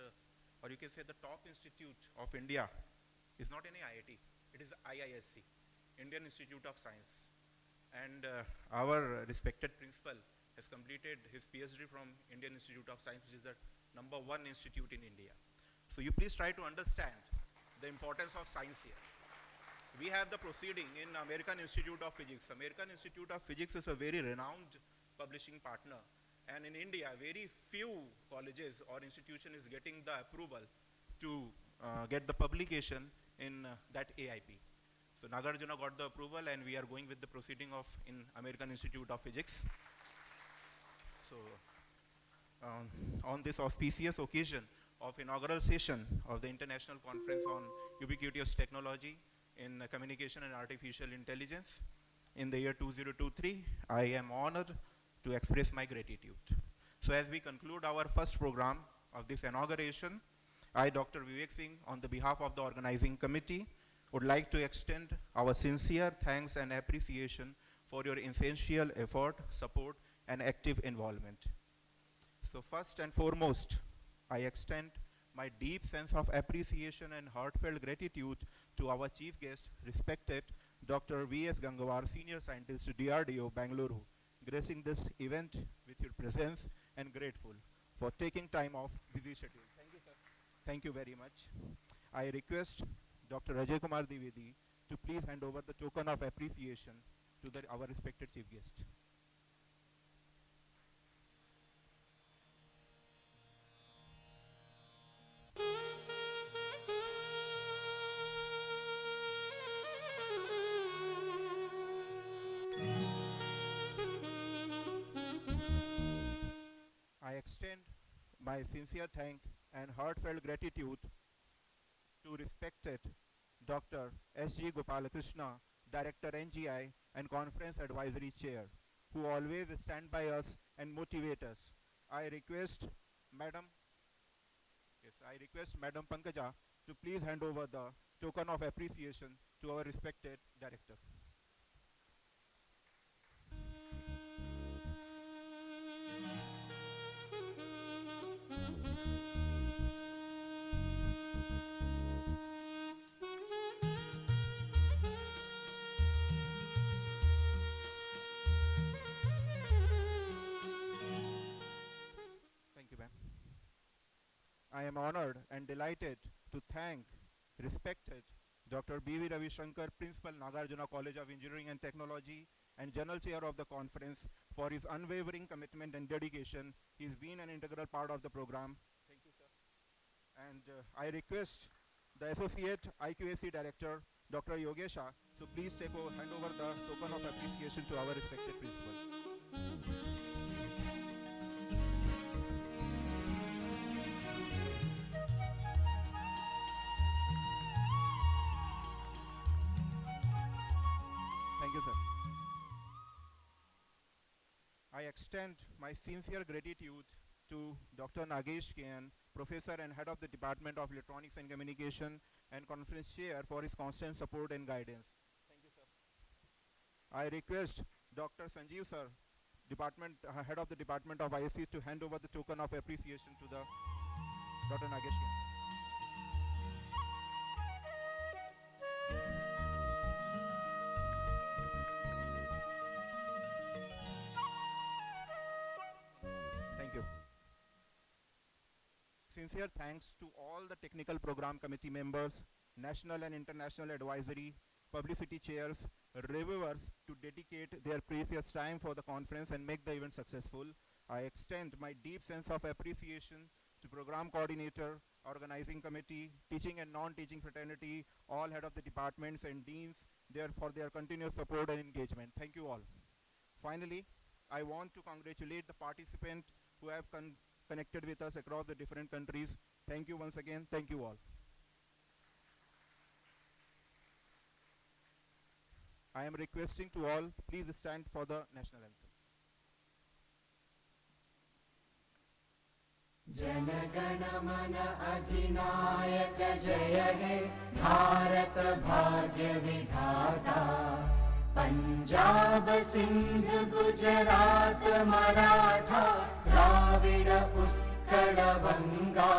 or you can say the top institute of India is not any IIT. It is IISc, Indian Institute of Science. And our respected principal has completed his PhD from Indian Institute of Science, which is the #1 institute in India. So you please try to understand the importance of science here. We have the proceeding in American Institute of Physics. American Institute of Physics is a very renowned publishing partner. And in India, very few colleges or institution is getting the approval to get the publication in that AIP. So Nagarjuna got the approval, and we are going with the proceeding in American Institute of Physics. So on this auspicious occasion of inaugural session of the International Conference on Ubiquitous Technology in Communication and Artificial Intelligence in the year 2023, I am honored to express my gratitude. So as we conclude our first program of this inauguration, I, Dr. Vivek Singh, on the behalf of the organizing committee, would like to extend our sincere thanks and appreciation for your essential effort, support, and active involvement. So first and foremost, I extend my deep sense of appreciation and heartfelt gratitude to our chief guest, respected Dr. V.S. Gangawar, Senior Scientist, DRDO, Bengaluru, gracing this event with your presence, and grateful for taking time off busy schedule. Thank you, sir. Thank you very much. I request Dr. Ajay Kumar Dwivedi to please hand over the token of appreciation to our respected chief guest. I extend my sincere thanks and heartfelt gratitude to respected Dr. S.G. Gopalakrishna, Director NGI and Conference Advisory Chair, who always stand by us and motivate us. I request Madam Pankaja to please hand over the token of appreciation to our respected Director. Thank you, ma'am. I am honored and delighted to thank respected Dr. B.V. Ravi Shankar, Principal, Nagarjuna College of Engineering and Technology and General Chair of the conference, for his unwavering commitment and dedication. He's been an integral part of the program. Thank you, sir. And I request the Associate IQAC Director, Dr. Yogesha, to please hand over the token of appreciation to our respected principal. Thank you, sir. I extend my sincere gratitude to Dr. Nagesh K.N., Professor and Head of the Department of Electronics and Communication and Conference Chair, for his constant support and guidance. Thank you, sir. I request Dr. Sanjeev, sir, Head of the Department of ISC, to hand over the token of appreciation to the Dr. Nagesh K.N. Thank you. Sincere thanks to all the technical program committee members, national and international advisory, publicity chairs, reviewers, to dedicate their precious time for the conference and make the event successful. I extend my deep sense of appreciation to program coordinator, organizing committee, teaching and non-teaching fraternity, all head of the departments and deans for their continuous support and engagement. Thank you all. Finally, I want to congratulate the participants who have connected with us across the different countries. Thank you once again. Thank you all. I am requesting to all, please stand for the national anthem. जनगण मन अधिनायक जय हे भारत भाग्य विधाता पंजाब सिंध गुजरात मराठा द्राविड़ उत्कल बंगा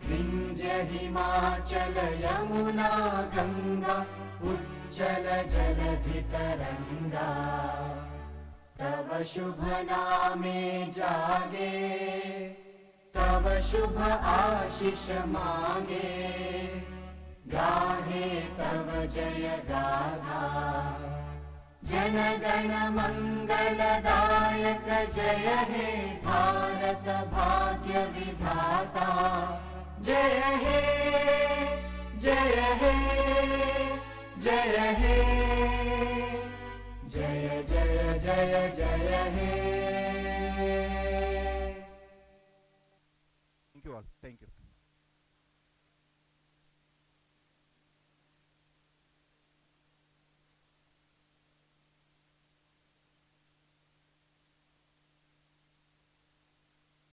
विंध्य हिमाचल यमुना गंगा उच्चल जलधि तरंगा तव शुभ नामे जागे तव शुभ आशीष मांगे गाहे तव जय गाथा जन गण मंगलदायक जय हे भारत भाग्य विधाता जय हे जय हे जय हे जय जय जय जय हे Thank you all. Thank you.